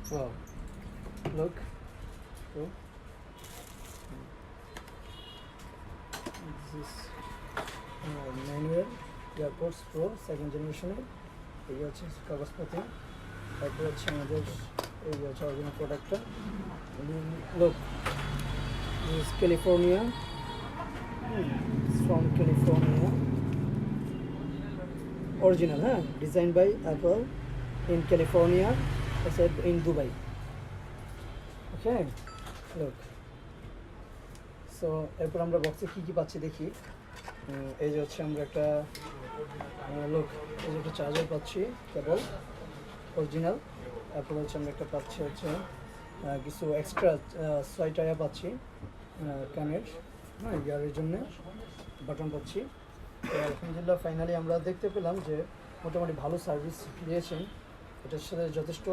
Wow, look. Cool. This is manual AirPods Pro second generation. এই হচ্ছে কাগজপত্র, তারপর হচ্ছে আমাদের এই হচ্ছে অরিজিনাল প্রোডাক্টটা। লোক is California, it's from California, original, designed by Apple in California, I said in Dubai. Okay, look. So এরপর আমরা বক্সে কী কী পাচ্ছি দেখি। এই যে হচ্ছে আমরা একটা লোক, এই যে একটা চার্জার পাচ্ছি কেবল অরিজিনাল। তারপর হচ্ছে আমরা একটা পাচ্ছি হচ্ছে কিছু এক্সট্রা 6 টাকা পাচ্ছি কানের, ইয়ারের জন্য বাটন পাচ্ছি। তো আলহামদুলিল্লাহ ফাইনালি আমরা দেখতে পেলাম যে মোটামুটি ভালো সার্ভিস দিয়েছেন, এটার সাথে যথেষ্ট